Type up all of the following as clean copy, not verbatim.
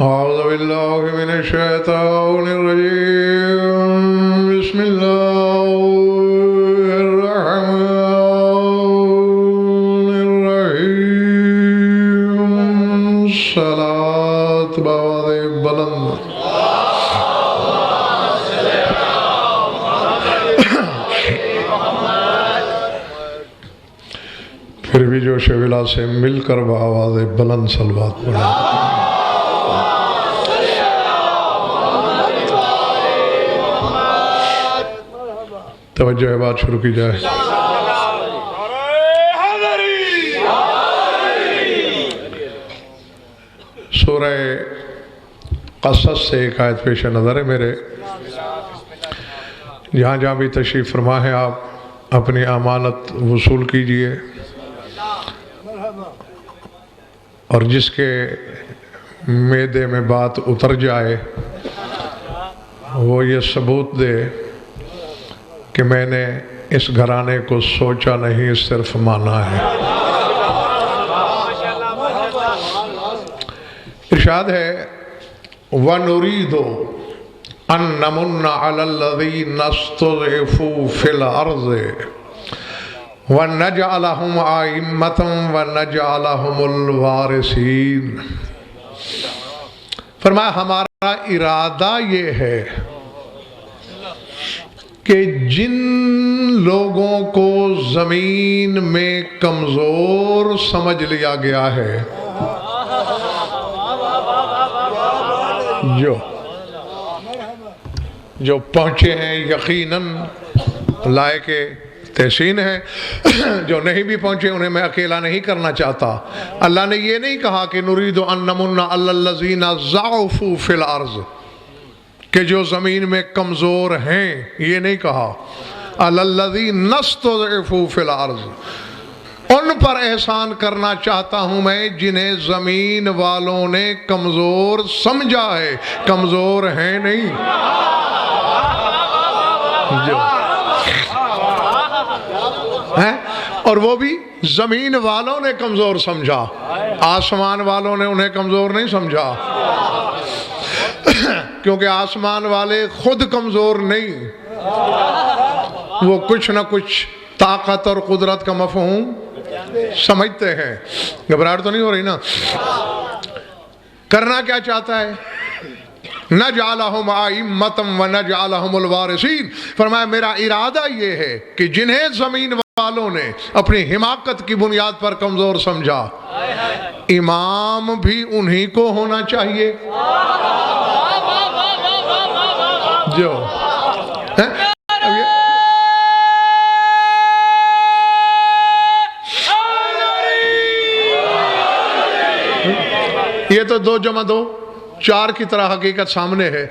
أعوذ بالله من الشيطان الرجيم بسم الله الرحمن الرحيم صلاة بعد بلند پھر بھی جوش ولا سے مل کر بآواز بلند صلوات پڑھیں. توجہ ہے، بات شروع کی جائے. سورہ قصص سے ایک آیت پیش نظر ہے میرے. جہاں جہاں بھی تشریف فرما ہے آپ اپنی امانت وصول کیجئے، اور جس کے معدے میں بات اتر جائے وہ یہ ثبوت دے کہ میں نے اس گھرانے کو سوچا نہیں، صرف مانا ہے. ارشاد ہے وَنُرِيدُ أَن نَّمُنَّ عَلَى الَّذِينَ اسْتُضْعِفُوا فِي الْأَرْضِ وَنَجْعَلَهُمْ أَئِمَّةً وَنَجْعَلَهُمُ الْوَارِثِينَ. فرمایا ہمارا ارادہ یہ ہے کہ جن لوگوں کو زمین میں کمزور سمجھ لیا گیا ہے، جو پہنچے ہیں یقیناً لائق تحسین ہے، جو نہیں بھی پہنچے انہیں میں اکیلا نہیں کرنا چاہتا. اللہ نے یہ نہیں کہا کہ نرید ان نمن علی الذین ضعفوا فی الارض، کہ جو زمین میں کمزور ہیں، یہ نہیں کہا. علی الذین استضعفوا فی الارض، ان پر احسان کرنا چاہتا ہوں میں جنہیں زمین والوں نے کمزور سمجھا ہے، کمزور ہیں نہیں. اور وہ بھی زمین والوں نے کمزور سمجھا، آسمان والوں نے انہیں کمزور نہیں سمجھا، کیونکہ آسمان والے خود کمزور نہیں، وہ کچھ نہ کچھ طاقت اور قدرت کا مفہوم سمجھتے ہیں. گھبراہٹ تو نہیں ہو رہی نا؟ کرنا کیا چاہتا ہے؟ نَجْعَلَهُمْ أَئِمَّةً وَنَجْعَلَهُمُ الْوَارِثِينَ. فرمایا میرا ارادہ یہ ہے کہ جنہیں زمین والوں نے اپنی حماقت کی بنیاد پر کمزور سمجھا، امام بھی انہی کو ہونا چاہیے جو یہ تو 2 جمع 2 4 کی طرح حقیقت سامنے ہے.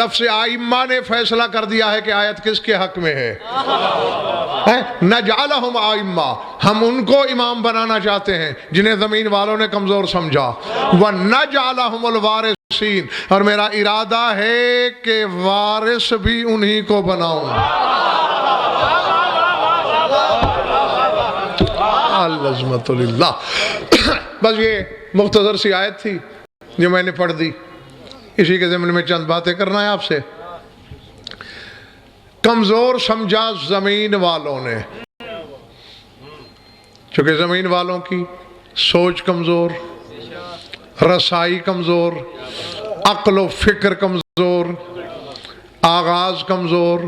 لفظ آئمہ نے فیصلہ کر دیا ہے کہ آیت کس کے حق میں ہے. نجعلہم آئمہ، ہم ان کو امام بنانا چاہتے ہیں جنہیں زمین والوں نے کمزور سمجھا. ونجعلہم الوارثین، اور میرا ارادہ ہے کہ وارث بھی انہی کو بناؤں. العظمت للہ. بس یہ مختصر سی آیت تھی جو میں نے پڑھ دی. اسی کے ضمن میں چند باتیں کرنا ہے آپ سے. کمزور سمجھا زمین والوں نے، چونکہ زمین والوں کی سوچ کمزور، رسائی کمزور، عقل و فکر کمزور، آغاز کمزور،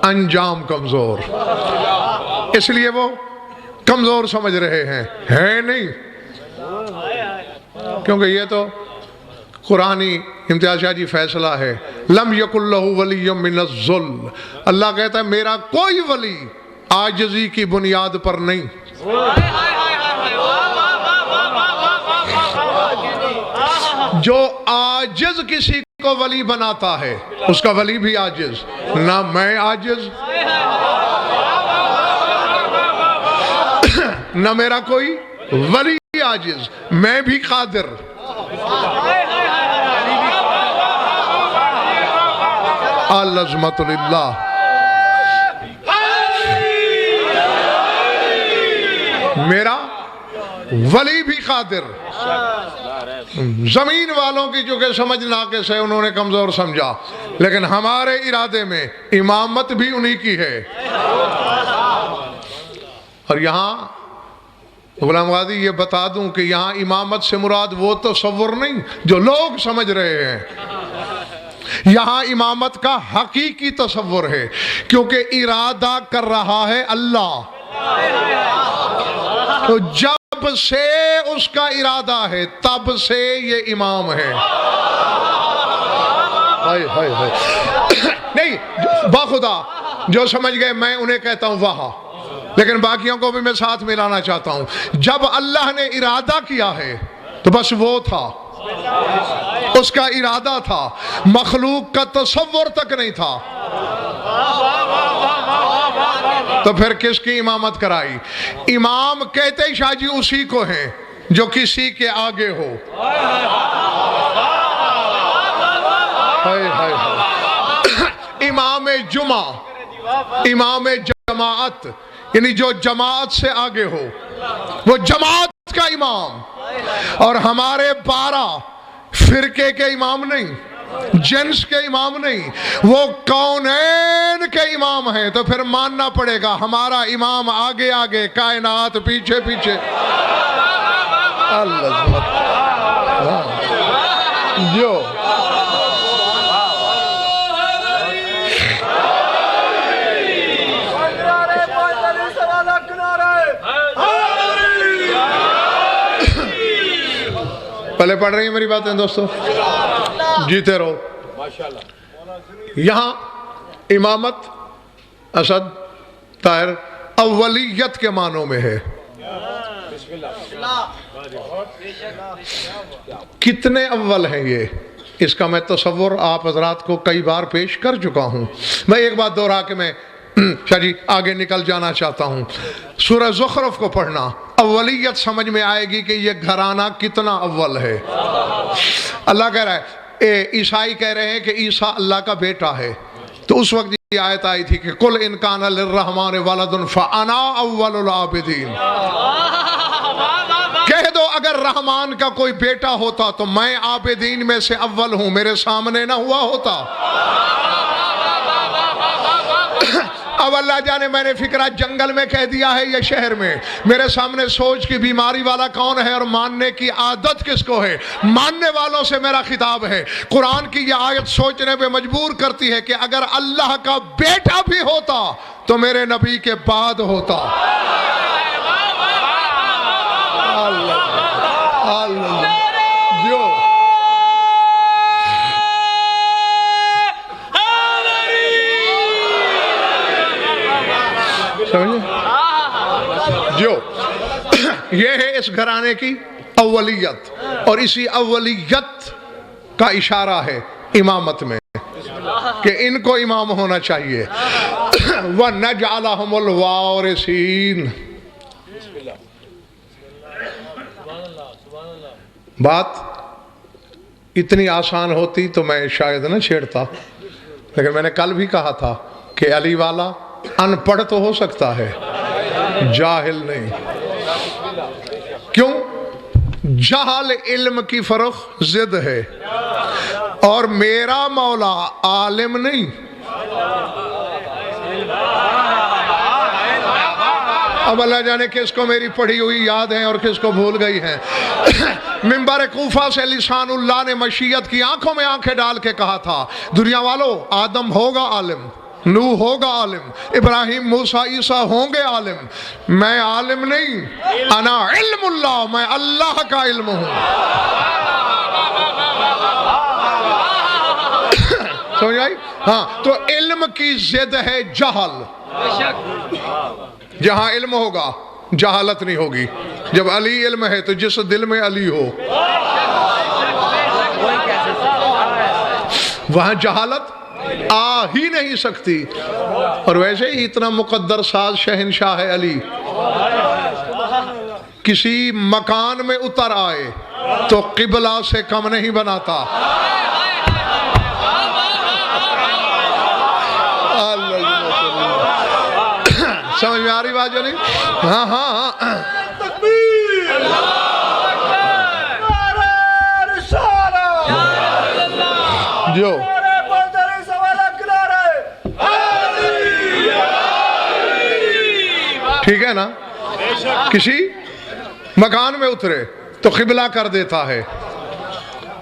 انجام کمزور، اس لیے وہ کمزور سمجھ رہے ہیں. ہے نہیں، کیونکہ یہ تو قرآنی امتیاز شاہ جی فیصلہ ہے. لم یکن لہ ولی من الذل، اللہ کہتا ہے میرا کوئی ولی عاجزی کی بنیاد پر نہیں. جو عاجز کسی کو ولی بناتا ہے اس کا ولی بھی عاجز. نہ میں عاجز، نہ میرا کوئی ولی عاجز، میں بھی قادر. العظمت للہ. میرا ولی بھی قادر. زمین والوں کی چونکہ سمجھ ناقص ہے، انہوں نے کمزور سمجھا، لیکن ہمارے ارادے میں امامت بھی انہی کی ہے۔ اور یہاں غلام غازی یہ بتا دوں کہ یہاں امامت سے مراد وہ تصور نہیں جو لوگ سمجھ رہے ہیں، یہاں امامت کا حقیقی تصور ہے، کیونکہ ارادہ کر رہا ہے اللہ، تو جب سے اس کا ارادہ ہے تب سے یہ امام ہے۔ نہیں باخدا جو سمجھ گئے میں انہیں کہتا ہوں واہ، لیکن باقیوں کو بھی میں ساتھ ملانا چاہتا ہوں۔ جب اللہ نے ارادہ کیا ہے تو بس وہ تھا، اس کا ارادہ تھا، مخلوق کا تصور تک نہیں تھا، تو پھر کس کی امامت کرائی؟ امام کہتے شاہ جی اسی کو ہیں جو کسی کے آگے ہو۔ امام جمعہ، امام جماعت، یعنی جو جماعت سے آگے ہو، وہ جماعت کا امام، اور ہمارے 12 فرقے کے امام نہیں، جنس کے امام نہیں، وہ کونین کے امام ہیں، تو پھر ماننا پڑے گا ہمارا امام آگے آگے، کائنات پیچھے پیچھے۔ اللہ جو پہلے پڑھ رہی ہیں میری باتیں دوستو؟ جیتے رہو۔ یہاں امامت اسد طاہر اولیت کے معنوں میں ہے۔ کتنے اول ہیں یہ، اس کا میں تصور آپ حضرات کو کئی بار پیش کر چکا ہوں۔ میں ایک بات دوہرا کے میں شاہ جی آگے نکل جانا چاہتا ہوں۔ سورہ زخرف کو پڑھنا، اولیت سمجھ میں آئے گی کہ یہ گھرانہ کتنا اول ہے۔ اللہ کہہ رہا ہے، عیسائی کہہ رہے ہیں کہ عیسیٰ اللہ کا بیٹا ہے، تو اس وقت یہ آیت آئی تھی کہ قُلْ إِنْ كَانَ لِلرَّحْمَٰنِ وَلَدٌ فَأَنَا أَوَّلُ الْعَابِدِينَ، کہہ دو اگر رحمان کا کوئی بیٹا ہوتا تو میں عابدین میں سے اول ہوں، میرے سامنے نہ ہوا ہوتا۔ اب اللہ جانے میں نے فکرہ جنگل میں کہہ دیا ہے یا شہر میں، میرے سامنے سوچ کی بیماری والا کون ہے اور ماننے کی عادت کس کو ہے؟ ماننے والوں سے میرا خطاب ہے۔ قرآن کی یہ آیت سوچنے پہ مجبور کرتی ہے کہ اگر اللہ کا بیٹا بھی ہوتا تو میرے نبی کے بعد ہوتا۔ اللہ جو جو یہ ہے اس گھرانے کی اولیت، اور اسی اولیت کا اشارہ ہے امامت میں کہ ان کو امام ہونا چاہیے۔ وَنَجْعَلَهُمُ الْوَارِثِينَ۔ بات اتنی آسان ہوتی تو میں شاید نہ چھیڑتا، لیکن میں نے کل بھی کہا تھا کہ علی والا ان پڑھ تو ہو سکتا ہے، جاہل نہیں۔ کیوں؟ جہل علم کی فرق ضد ہے، اور میرا مولا عالم نہیں۔ اب اللہ جانے کس کو میری پڑھی ہوئی یاد ہے اور کس کو بھول گئی ہے۔ منبر کوفہ سے لسان اللہ نے مشیت کی آنکھوں میں آنکھیں ڈال کے کہا تھا، دنیا والو آدم ہوگا عالم، نوح ہوگا عالم، ابراہیم موسیٰ عیسیٰ ہوں گے عالم، میں عالم نہیں، انا علم اللہ، میں اللہ کا علم ہوں۔ سمجھ آئی؟ ہاں، تو علم کی ضد ہے جہل۔ جہاں علم ہوگا جہالت نہیں ہوگی۔ جب علی علم ہے تو جس دل میں علی ہو وہاں جہالت آ ہی نہیں سکتی۔ اور ویسے ہی اتنا مقدر ساز شہنشاہ ہے علی، کسی مکان میں اتر آئے تو قبلہ سے کم نہیں بناتا۔ سمجھ میں آ رہی بات جو نہیں؟ ہاں ہاں ہاں، جو ٹھیک ہے نا، کسی مکان میں اترے تو قبلہ کر دیتا ہے.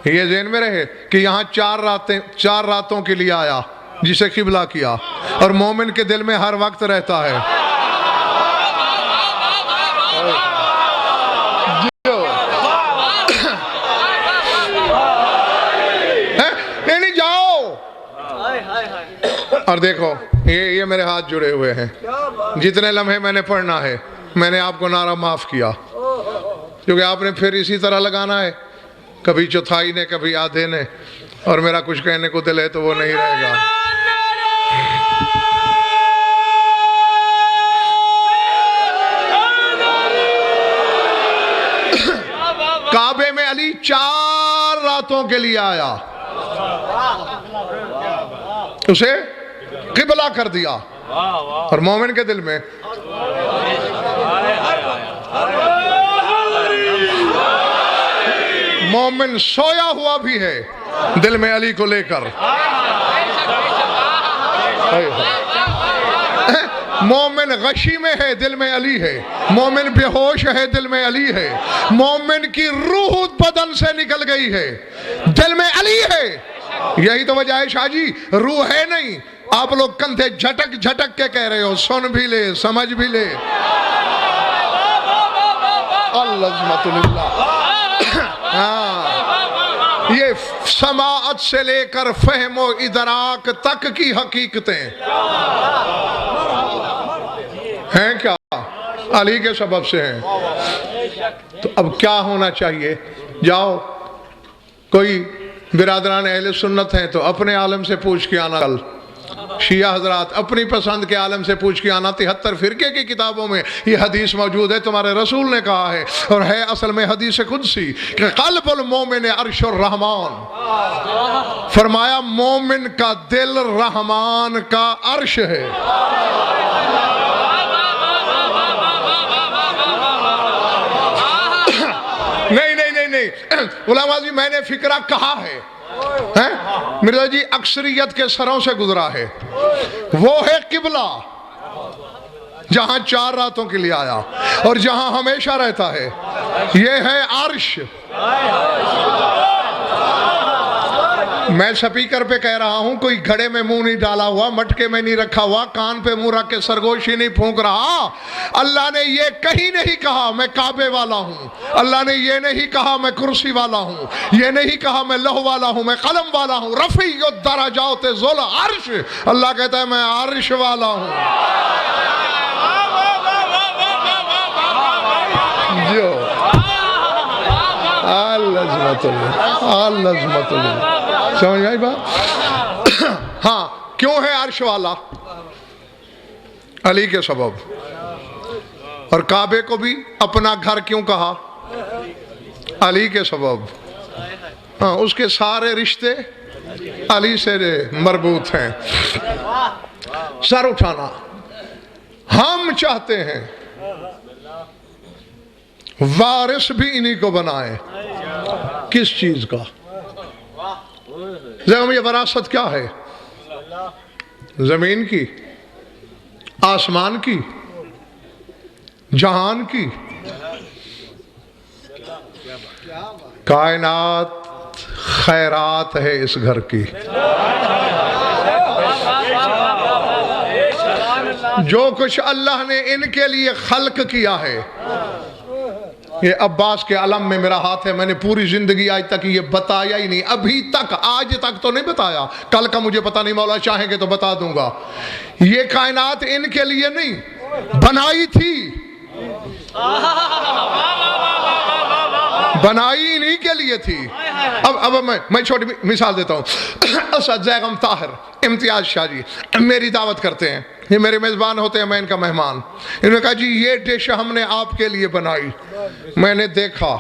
یہ ذہن میں رہے کہ یہاں 4 راتوں کے لیے آیا جسے قبلہ کیا، اور مومن کے دل میں ہر وقت رہتا ہے. نہیں جاؤ. اور دیکھو یہ میرے ہاتھ جڑے ہوئے ہیں، جتنے لمحے میں نے پڑھنا ہے میں نے آپ کو نعرہ معاف کیا، کیونکہ آپ نے پھر اسی طرح لگانا ہے، کبھی چوتھائی نے کبھی آدھے نے، اور میرا کچھ کہنے کو دل ہے تو وہ نہیں رہے گا. کعبے میں علی 4 راتوں کے لیے آیا، اسے قبلہ کر دیا، اور مومن کے دل میں مومن سویا ہوا بھی ہے دل میں علی کو لے کر. مومن غشی میں ہے دل میں علی ہے، مومن بے ہوش ہے دل میں علی ہے، مومن کی روح بدن سے نکل گئی ہے دل میں علی ہے. یہی تو وجہ ہے شاہ جی، روح ہے نہیں، آپ لوگ کندھے جھٹک جھٹک کے کہہ رہے ہو، سن بھی لے سمجھ بھی لے. العظمت للہ. یہ سماعت سے لے کر فہم و ادراک تک کی حقیقتیں ہیں کیا علی کے سبب سے ہیں. تو اب کیا ہونا چاہیے؟ جاؤ، کوئی برادران اہل سنت ہیں تو اپنے عالم سے پوچھ کے آنا، کل شیعہ حضرات اپنی پسند کے عالم سے پوچھ کے آنا. 73 فرقے کی کتابوں میں یہ حدیث موجود ہے، تمہارے رسول نے کہا ہے، اور ہے اصل میں حدیث قدسی کہ قلب المومن عرش الرحمان، فرمایا مومن کا دل رحمان کا عرش ہے. نہیں علماء جی، میں نے فکرہ کہا ہے، مرزا جی اکثریت کے سروں سے گزرا ہے. وہ ہے قبلہ جہاں 4 راتوں کے لیے آیا اور جہاں ہمیشہ رہتا ہے، یہ ہے عرش. میں سپیکر پہ کہہ رہا ہوں، کوئی گھڑے میں منہ نہیں ڈالا ہوا، مٹکے میں نہیں رکھا ہوا، کان پہ منہ رکھ کے سرگوشی نہیں پھونک رہا. اللہ نے یہ کہیں نہیں کہا میں کعبے والا ہوں، اللہ نے یہ نہیں کہا میں کرسی والا ہوں، یہ نہیں کہا میں لوح والا ہوں، میں قلم والا ہوں. رفیع الدرجات ذو العرش، اللہ کہتا ہے میں عرش والا ہوں. جو العظمت اللہ، العظمت اللہ. سمجھ آئی بات؟ ہاں، کیوں ہے عرش والا؟ علی کے سبب. اور کعبے کو بھی اپنا گھر کیوں کہا؟ علی کے سبب. ہاں، اس کے سارے رشتے علی سے مربوط ہیں. سر اٹھانا. ہم چاہتے ہیں وارث بھی انہی کو بنائے. کس چیز کا؟ یہ وراثت کیا ہے؟ زمین کی، آسمان کی، جہان کی، کائنات خیرات ہے اس گھر کی. جو کچھ اللہ نے ان کے لیے خلق کیا ہے، یہ عباس کے علم میں میرا ہاتھ ہے، میں نے پوری زندگی آج تک یہ بتایا ہی نہیں، ابھی تک آج تک تو نہیں بتایا، کل کا مجھے پتا نہیں، مولا چاہیں گے تو بتا دوں گا. یہ کائنات ان کے لیے نہیں بنائی تھی، بنائی انہی کے لیے تھی. اب میں چھوٹی مثال دیتا ہوں. اسد زیغم طاہر امتیاز شاہ جی میری دعوت کرتے ہیں، یہ میرے میزبان ہوتے ہیں، میں ان کا مہمان. انہوں نے کہا جی یہ ڈش ہم نے آپ کے لیے بنائی. میں نے دیکھا،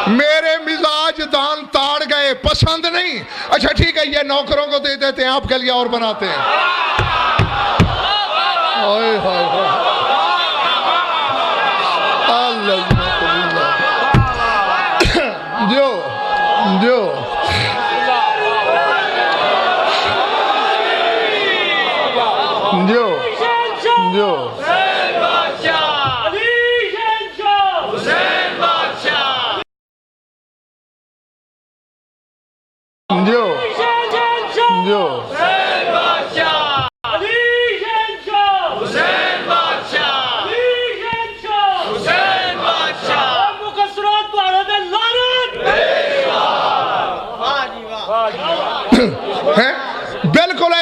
میرے مزاج دان تاڑ گئے، پسند نہیں. اچھا ٹھیک ہے، یہ نوکروں کو دے دیتے ہیں، آپ کے لیے اور بناتے ہیں. جو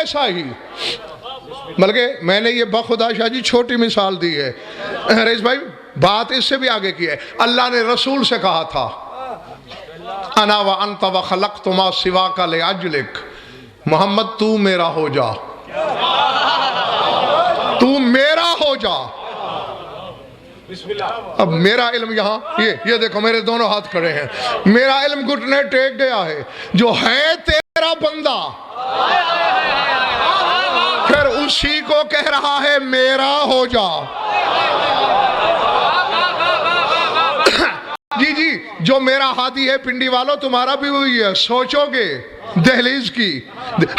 ایسا ہی. بلکہ میں نے یہ بخدا شاہ جی چھوٹی مثال دی ہے. رئیس بھائی بات اس سے بھی آگے کی ہے. اللہ نے رسول سے کہا تھا انا وانت وخلقت ما سواک لاجلک، محمد تو میرا ہو جا، تو میرا ہو جا. اب میرا علم یہاں یہ دیکھو میرے دونوں ہاتھ کھڑے ہیں. میرا علم گھٹنے ٹیک گیا ہے. جو ہے تیرا بندہ پھر اسی کو کہہ رہا ہے میرا ہو جا. جی جو میرا ہادی ہے پنڈی والوں تمہارا بھی وہی ہے. سوچو گے دہلیز کی،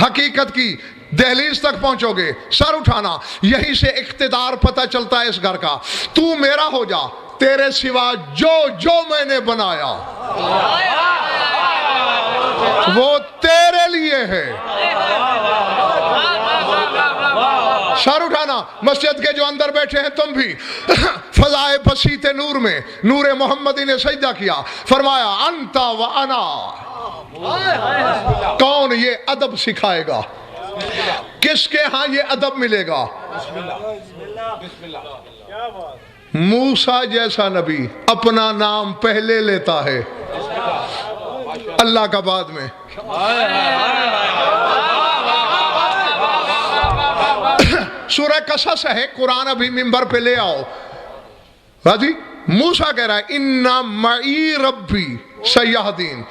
حقیقت کی دہلیز تک پہنچو گے. سر اٹھانا، یہی سے اقتدار پتہ چلتا ہے اس گھر کا. تو میرا ہو جا، تیرے سوا جو میں نے بنایا وہ تیرے لیے ہے. سر اٹھانا. مسجد کے جو اندر بیٹھے ہیں تم بھی فضائے بسیط نور میں نور محمدی نے سجدہ کیا. فرمایا انت و انا. کون یہ ادب سکھائے گا؟ کس کے ہاں یہ ادب ملے گا؟ موسیٰ جیسا نبی اپنا نام پہلے لیتا ہے، اللہ کا بعد میں. سورہ قصص ہے، قرآن ابھی منبر پہ لے آؤ. راضی موسیٰ کہہ رہا ہے اِنَّ مَعِی رَبِّی سَیَہْدِین،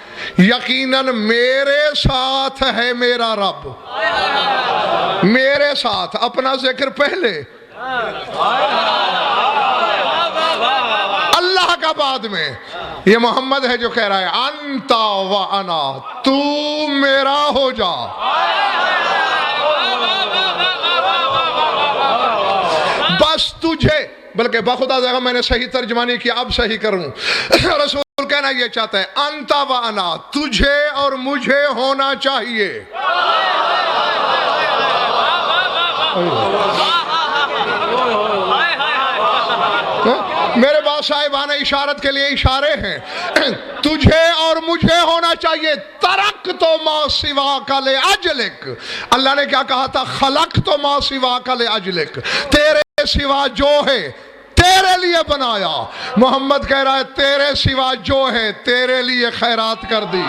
یقیناً میرے ساتھ ہے میرا رب. میرے ساتھ، اپنا ذکر پہلے، اللہ کا بعد میں. یہ محمد ہے جو کہہ رہا ہے انت و انا، تو میرا ہو جا. بس تجھے، بلکہ بخدا جگہ میں نے صحیح ترجمہ نہیں کیا، اب صحیح کروں. رسول کہنا یہ چاہتا ہے انت و انا، تجھے اور مجھے ہونا چاہیے. میرے بعض صاحبان اشارت کے لیے اشارے ہیں. تجھے اور مجھے ہونا چاہیے. ترکت ما سواک لاجلک، اللہ نے کیا کہا تھا؟ خلقت ما سواک لاجلک، تیرے سوا جو ہے تیرے لیے بنایا. محمد کہہ رہا ہے تیرے سوا جو ہے تیرے لیے خیرات کر دی.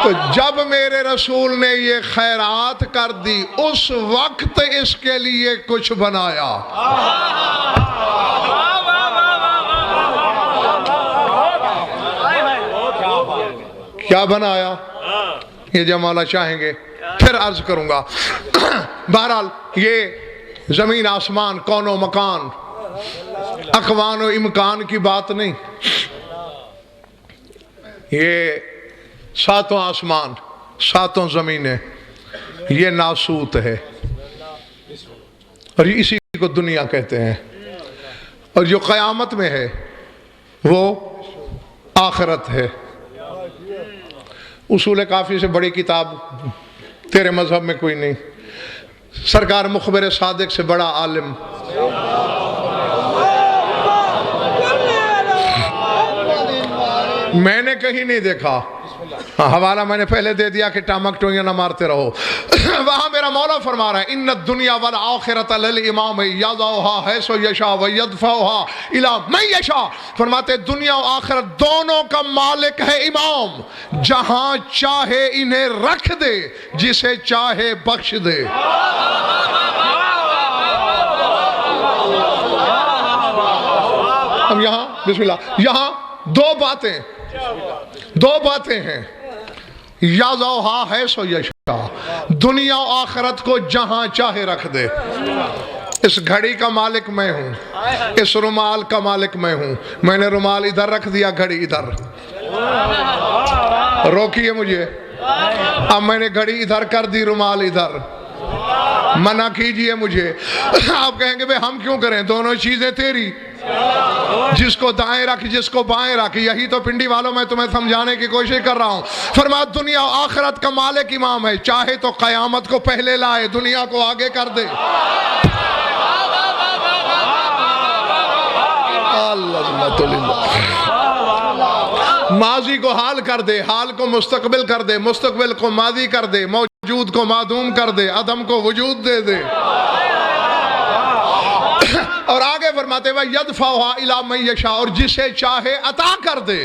تو جب میرے رسول نے یہ خیرات کر دی اس وقت اس کے لیے کچھ بنایا. کیا بنایا؟ یہ جب مولا چاہیں گے پھر عرض کروں گا. بہرحال یہ زمین آسمان، کون و مکان، اقوان و امکان کی بات نہیں. یہ ساتوں آسمان، ساتوں زمینیں، یہ ناسوت ہے اور اسی کو دنیا کہتے ہیں. اور جو قیامت میں ہے وہ آخرت ہے. اصول کافی سے بڑی کتاب تیرے مذہب میں کوئی نہیں. سرکار مخبر صادق سے بڑا عالم میں نے کہیں نہیں دیکھا. حوالہ میں نے پہلے دے دیا کہ ٹامک ٹوئیاں نہ مارتے رہو. وہاں میرا مولا فرما رہا ہے ان الدنیا والآخرۃ للامام یضعها حیث یشاء ویدفعها الی من یشاء. فرماتے دنیا و آخرت دونوں کا مالک ہے امام، جہاں چاہے انہیں رکھ دے، جسے چاہے بخش دے. ہم یہاں بسم اللہ، یہاں دو باتیں ہیں. یضعها حیث یشاء، دنیا و آخرت کو جہاں چاہے رکھ دے. اس گھڑی کا مالک میں ہوں، اس رومال کا مالک میں ہوں. میں نے رومال ادھر رکھ دیا، گھڑی ادھر. روکیے مجھے. اب میں نے گھڑی ادھر کر دی، رومال ادھر. منع کیجئے مجھے. آپ کہیں گے بھئی ہم کیوں کریں؟ دونوں چیزیں تیری. جس کو دائیں رکھ، جس کو بائیں رکھ. یہی تو پنڈی والوں میں تمہیں سمجھانے کی کوشش کر رہا ہوں. فرمایا دنیا و آخرت کا مالک امام ہے، چاہے تو قیامت کو پہلے لائے، دنیا کو آگے کر دے. اللہ ماضی کو حال کر دے، حال کو مستقبل کر دے، مستقبل کو ماضی کر دے، موجود کو معدوم کر دے، عدم کو وجود دے دے۔ اور آگے فرماتے ہوئے یدفعها الی من یشاء، اور جسے چاہے عطا کر دے،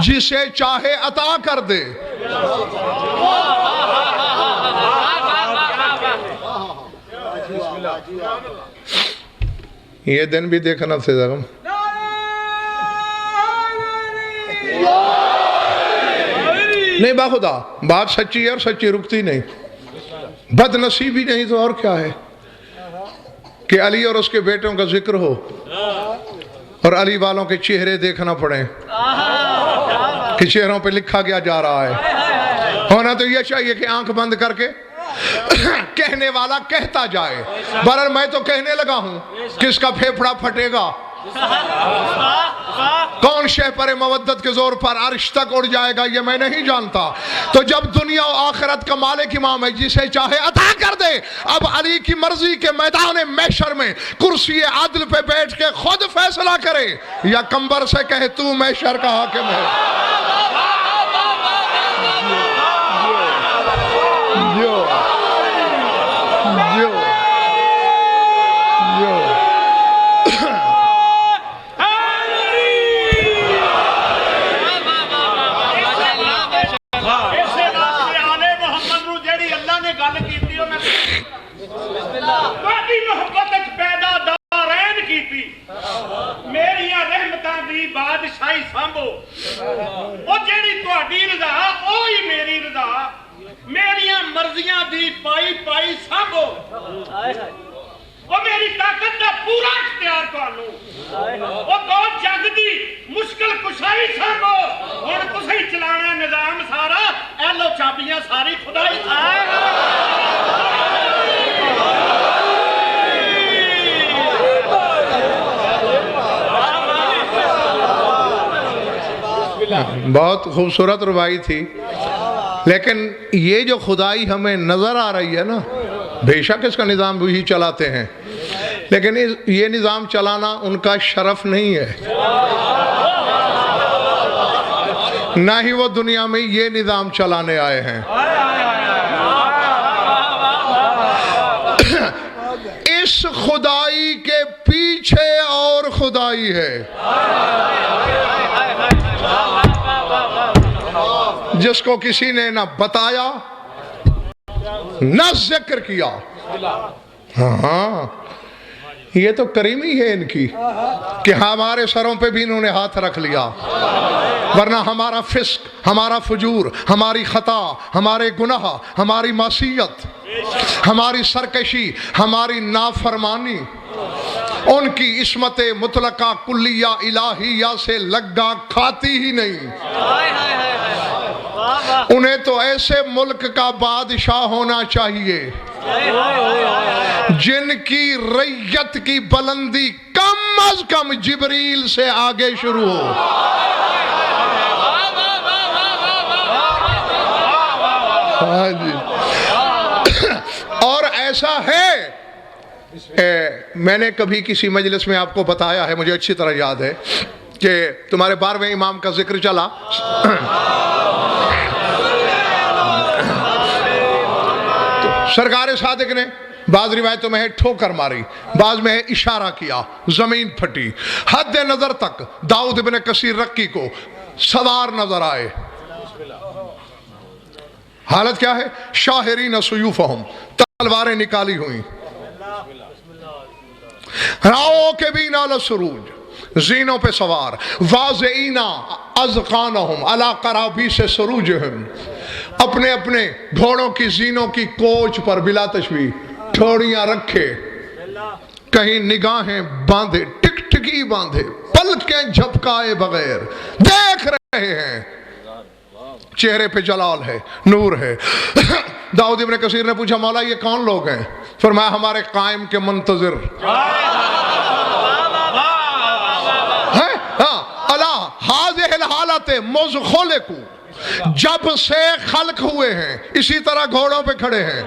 جسے چاہے عطا کر دے۔ یہ دن بھی دیکھنا سے زغم نہیں، باخدا بات سچی ہے اور سچی رکتی نہیں، بد نصیبی نہیں تو اور کیا ہے کہ علی اور اس کے بیٹوں کا ذکر ہو اور علی والوں کے چہرے دیکھنا پڑے کہ چہروں پہ لکھا گیا جا رہا ہے۔ ہونا تو یہ چاہیے کہ آنکھ بند کر کے کہنے والا کہتا جائے، برر میں تو کہنے لگا ہوں، کس کا پھیپھڑا پھٹے گا، کون شہ پر مودت کے زور پر عرش تک اڑ جائے گا، یہ میں نہیں جانتا۔ تو جب دنیا و آخرت کا مالک امام ہے، جسے چاہے عطا کر دے، اب علی کی مرضی کے میدان محشر میں کرسی عدل پہ بیٹھ کے خود فیصلہ کرے یا کمبر سے کہے تو محشر کا حاکم ہے۔ بادشاہی سامبو او جیڑی تہاڈی رضا اوہی میری رضا، میریاں مرضیاں دی پائی پائی سامبو، او میری طاقت دا پورا اختیار تانوں، او دو جگ دی مشکل کشائی سامبو، ہن تسی چلانا نظام سارا، اے لو چابیاں ساری خدائی بہت خوبصورت ربائی تھی، لیکن یہ جو خدائی ہمیں نظر آ رہی ہے نا، بے شک اس کا نظام وہی چلاتے ہیں، لیکن یہ نظام چلانا ان کا شرف نہیں ہے، نہ ہی وہ دنیا میں یہ نظام چلانے آئے ہیں۔ اس خدائی کے پیچھے اور خدائی ہے جس کو کسی نے نہ بتایا نہ ذکر کیا۔ ہاں یہ تو کریمی ہے ان کی کہ ہمارے سروں پہ بھی انہوں نے ہاتھ رکھ لیا، ورنہ ہمارا فسق، ہمارا فجور، ہماری خطا، ہمارے گناہ، ہماری معصیت، ہماری سرکشی، ہماری نافرمانی ان کی عصمت مطلقہ کلیہ الہیہ سے لگا کھاتی ہی نہیں۔ انہیں تو ایسے ملک کا بادشاہ ہونا چاہیے جن کی ریت کی بلندی کم از کم جبریل سے آگے شروع ہو۔ اور ایسا ہے، میں نے کبھی کسی مجلس میں آپ کو بتایا ہے، مجھے اچھی طرح یاد ہے کہ تمہارے 12ویں امام کا ذکر چلا، سرکار صادق نے بعض روایتوں میں ہے ٹھوکر ماری، بعض میں ہے اشارہ کیا، زمین پھٹی، حد نظر تک داؤد ابن کثیر رقی کو سوار نظر آئے۔ حالت کیا ہے؟ شاہرین سیوفہم، تلواریں نکالی ہوئیں، راؤ کے بین علی سروج، زینوں پہ سوار، واضعین اذقانہم علی قرابیس سروجہم، اپنے اپنے گھوڑوں کی زینوں کی کوچ پر بلا تشبیہ ٹھوڑیاں رکھے، کہیں نگاہیں باندھے، ٹک ٹکی باندھے، پلکیں جھپکائے بغیر دیکھ رہے ہیں، چہرے پہ جلال ہے، نور ہے۔ داؤد ابن کثیر نے پوچھا مولا یہ کون لوگ ہیں؟ فرمایا ہمارے قائم کے منتظر۔ اللہ حاضر الحالت مذ خلقوا، جب سے خلق ہوئے ہیں اسی طرح گھوڑوں پہ کھڑے ہیں،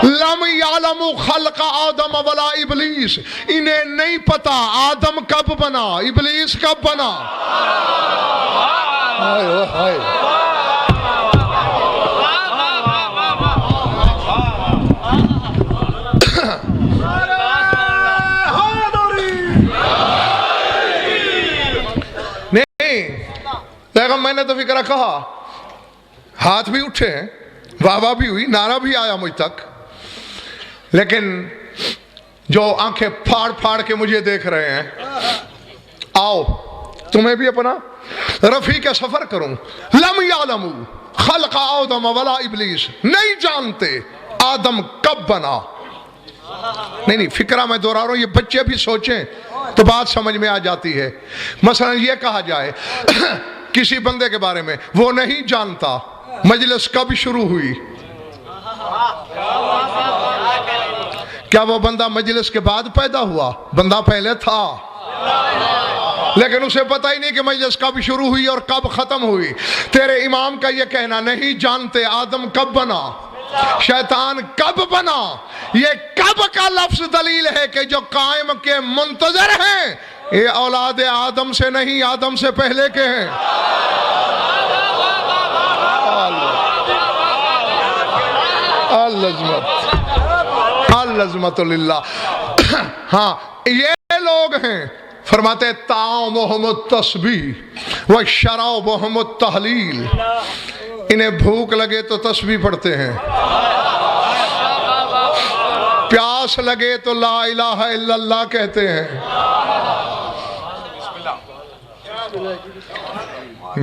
لم یعلم خلق آدم ولا ابلیس، انہیں نہیں پتا آدم کب بنا، ابلیس کب بنا۔ ہائے ہائے، لیکن میں نے تو فکرہ کہا، ہاتھ بھی اٹھے ہیں، واہ واہ بھی ہوئی، نعرہ بھی آیا مجھ تک، لیکن جو آنکھیں پھاڑ پھاڑ کے مجھے دیکھ رہے ہیں، آؤ تمہیں بھی اپنا رفیق سفر کروں۔ لم یعلموا خلق آدم ولا ابلیس، نہیں جانتے آدم کب بنا۔ نہیں فکرہ میں دہرا رہا ہوں، یہ بچے بھی سوچیں تو بات سمجھ میں آ جاتی ہے۔ مثلا یہ کہا جائے کسی بندے کے بارے میں، وہ نہیں جانتا مجلس کب شروع ہوئی، کیا وہ بندہ مجلس کے بعد پیدا ہوا؟ بندہ پہلے تھا، لیکن اسے پتہ ہی نہیں کہ مجلس کب شروع ہوئی اور کب ختم ہوئی۔ تیرے امام کا یہ کہنا نہیں جانتے آدم کب بنا، شیطان کب بنا، یہ کب کا لفظ دلیل ہے کہ جو قائم کے منتظر ہیں یہ اولاد آدم سے نہیں، آدم سے پہلے کے ہیں۔ العظمت للہ۔ ہاں یہ لوگ ہیں، فرماتے طعامہم التسبیح وشرابہم التہلیل، انہیں بھوک لگے تو تسبیح پڑھتے ہیں، پیاس لگے تو لا الہ الا اللہ کہتے ہیں۔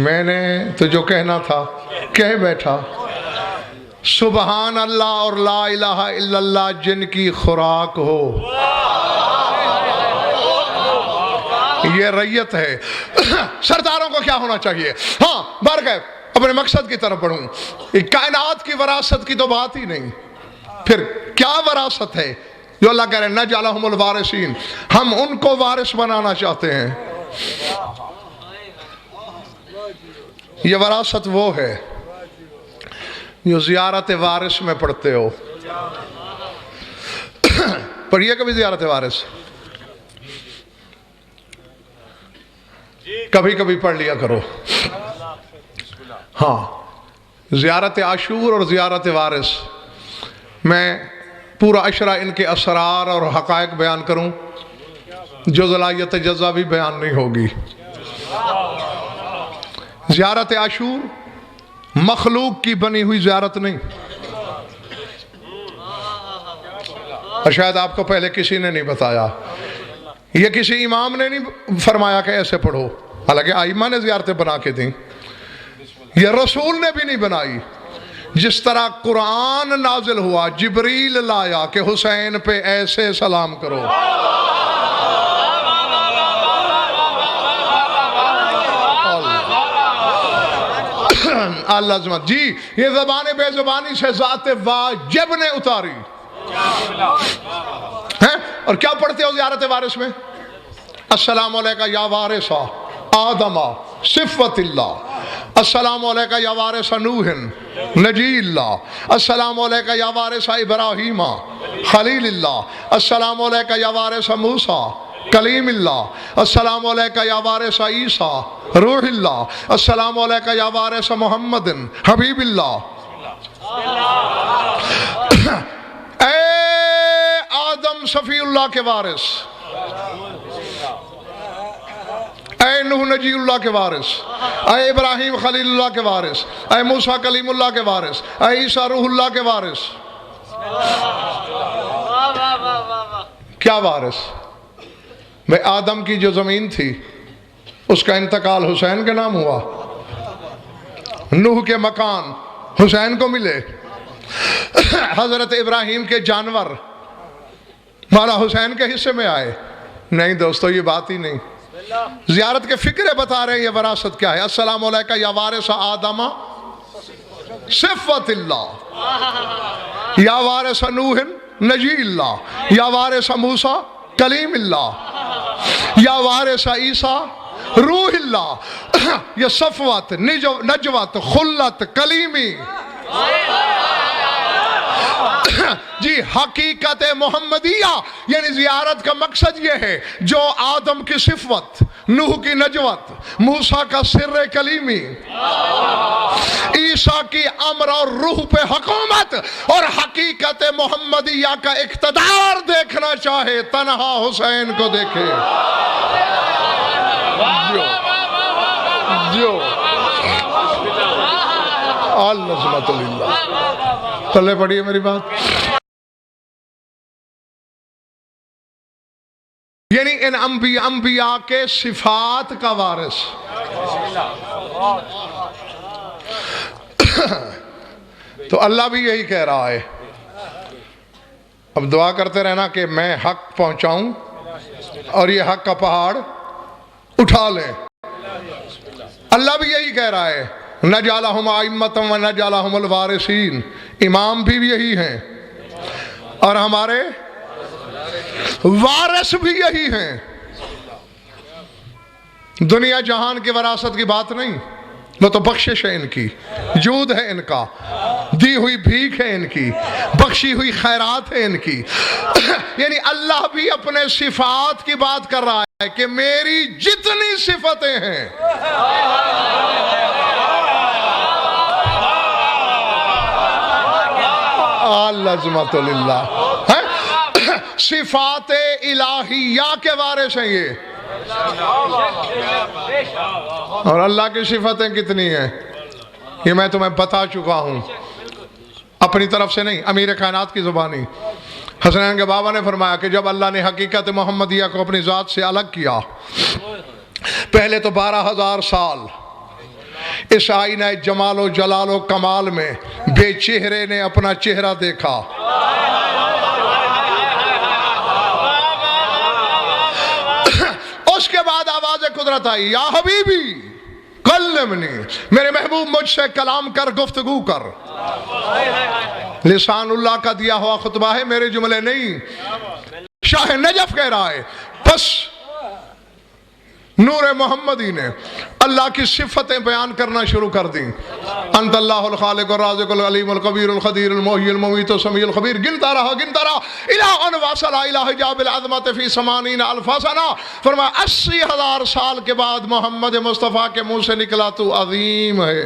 میں نے تو جو کہنا تھا کہہ بیٹھا۔ سبحان اللہ اور لا الہ الا اللہ جن کی خوراک ہو، یہ ریت ہے۔ سرداروں کو کیا ہونا چاہیے؟ ہاں بارگاہ اپنے مقصد کی طرف بڑھوں۔ کائنات کی وراثت کی تو بات ہی نہیں، پھر کیا وراثت ہے جو اللہ کہہ رہے ہیں نجعلہم الوارثین، ہم ان کو وارث بنانا چاہتے ہیں۔ یہ وراثت وہ ہے جو زیارت وارث میں پڑھتے ہو۔ پڑھیے کبھی زیارت وارث، کبھی کبھی پڑھ لیا کرو۔ ہاں زیارت عاشور اور زیارت وارث میں پورا عشرہ ان کے اسرار اور حقائق بیان کروں، جو ذلائیت جزا بھی بیان نہیں ہوگی۔ زیارت عاشور مخلوق کی بنی ہوئی زیارت نہیں، اور شاید آپ کو پہلے کسی نے نہیں بتایا، یہ کسی امام نے نہیں فرمایا کہ ایسے پڑھو، حالانکہ ائمہ نے زیارتیں بنا کے دیں، یہ رسول نے بھی نہیں بنائی۔ جس طرح قرآن نازل ہوا، جبریل لایا کہ حسین پہ ایسے سلام کرو، اللہ عظمت جی، یہ زبان بے زبانی سے ذات واجب نے اتاری ہیں۔ اور کیا پڑھتے ہو زیارت وارث میں؟ السلام علیکہ یا وارث آدم صفوت اللہ، السلام علیکہ یا وارث نوح نجی اللہ، السلام علیکہ یا وارث ابراہیم خلیل اللہ، السلام علیکہ یا وارث موسیٰ کلیم اللہ، السلام علیکہ یا وارث عیسیٰ روح اللہ، السلام علیکہ یا وارث محمد حبیب اللہ۔ اے آدم صفی اللہ کے وارث، اے نوح نجی اللہ کے وارث، اے ابراہیم خلیل اللہ کے وارث، اے موسیٰ کلیم اللہ کے وارث، اے عیسیٰ روح اللہ کے وارث۔ کیا وارث؟ بھئی آدم کی جو زمین تھی اس کا انتقال حسین کے نام ہوا، نوح کے مکان حسین کو ملے، حضرت ابراہیم کے جانور مولا حسین کے حصے میں آئے۔ نہیں دوستو یہ بات ہی نہیں، زیارت کے فکرے بتا رہے ہیں یہ وراثت کیا ہے۔ السلام علیکہ یا وارث آدم صفوت اللہ، یا وارث نوح نجی اللہ، یا وارث موسیٰ کلیم اللہ، یا وارث عیسیٰ روح اللہ۔ یہ صفوت، نجوت، خلت، کلیمی، جی حقیقت محمدیہ یعنی زیارت کا مقصد یہ ہے جو آدم کی صفت، نوح کی نجوت، موسیٰ کا سر کلیمی، عیسیٰ کی امر اور روح پہ حکومت اور حقیقت محمدیہ کا اقتدار دیکھنا چاہے تنہا حسین کو دیکھے۔ جو العظمت للہ، پلے پڑھیے میری بات۔ یعنی ان انبیاء کے صفات کا وارث۔ تو اللہ بھی یہی کہہ رہا ہے، اب دعا کرتے رہنا کہ میں حق پہنچاؤں اور یہ حق کا پہاڑ اٹھا لیں۔ اللہ بھی یہی کہہ رہا ہے، نجعلہم ائمۃ و نجعلہم الوارثین، امام بھی یہی ہیں اور ہمارے وارث بھی یہی ہیں۔ دنیا جہان کی وراثت کی بات نہیں، وہ تو بخشش ہے ان کی، جود ہے ان کا، دی ہوئی بھیک ہے ان کی، بخشی ہوئی خیرات ہے ان کی۔ یعنی اللہ بھی اپنے صفات کی بات کر رہا ہے کہ میری جتنی صفتیں ہیں العظمت للہ، صفات الہیہ کے وارث ہیں یہ۔ اور اللہ کی صفتیں کتنی ہیں یہ میں تمہیں بتا چکا ہوں، اپنی طرف سے نہیں، امیر کائنات کی زبانی۔ حسنین کے بابا نے فرمایا کہ جب اللہ نے حقیقت محمدیہ کو اپنی ذات سے الگ کیا، پہلے تو 12,000 سال اس آئینہ جمال و جلال و کمال میں بے چہرے نے اپنا چہرہ دیکھا، اس کے بعد آواز قدرت آئی، یا حبیبی کلمنی، میرے محبوب مجھ سے کلام کر، گفتگو کر۔ لسان اللہ کا دیا ہوا خطبہ ہے، میرے جملے نہیں۔ شاہ نجف کہہ رہا ہے، بس نور محمدی نے اللہ کی صفتیں بیان کرنا شروع کر دیں۔ انت اللہ الخالق الرازق العلیم القبیر القدیر المحیی الممیت السمیع الخبیر، گنتا رہا الہ ان واصل الہ حجاب العظمت فی 80,000 سنہ۔ فرمایا 80,000 سال کے بعد محمد مصطفیٰ کے منہ سے نکلا تو عظیم ہے۔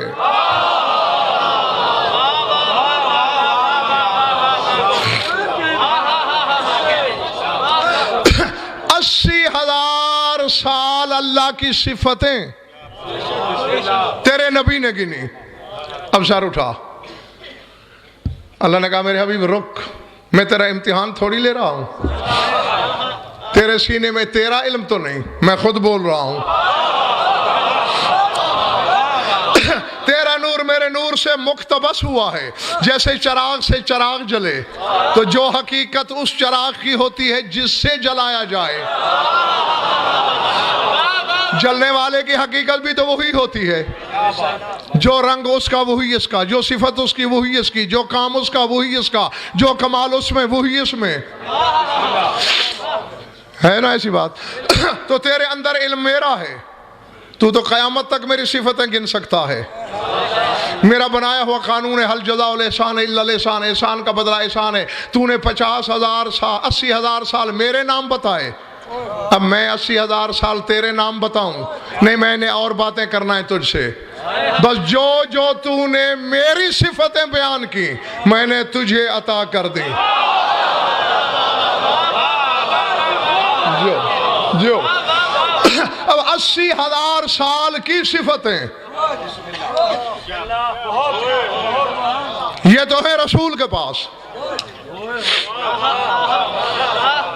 80,000 سال اللہ کی صفتیں تیرے نبی نے گنی۔ اب سر اٹھا، اللہ نے کہا میرے حبیب رک، میں تیرا امتحان تھوڑی لے رہا ہوں، تیرے سینے میں تیرا علم تو نہیں، میں خود بول رہا ہوں۔ تیرا نور میرے نور سے مقتبس ہوا ہے، جیسے چراغ سے چراغ جلے تو جو حقیقت اس چراغ کی ہوتی ہے جس سے جلایا جائے، جلنے والے کی حقیقت بھی تو وہی ہوتی ہے، جو رنگ اس کا وہی اس کا، جو صفت اس کی وہی اس کی، جو کام اس کا وہی اس کا، جو کمال اس میں وہی اس میں ہے نا ایسی بات۔ تو تیرے اندر علم میرا ہے، تو قیامت تک میری صفتیں گن سکتا ہے۔ میرا بنایا ہوا قانون ہے، حل جزاء الاحسان الا الاحسان، احسان کا بدلہ احسان ہے۔ تو نے 50,000 سال 80,000 سال میرے نام بتائے، اب میں 80,000 سال تیرے نام بتاؤں؟ نہیں، میں نے اور باتیں کرنا ہے تجھ سے، بس جو تو نے میری صفتیں بیان کی میں نے تجھے عطا کر دی۔ جو اب 80,000 سال کی صفتیں یہ تو ہے رسول کے پاس،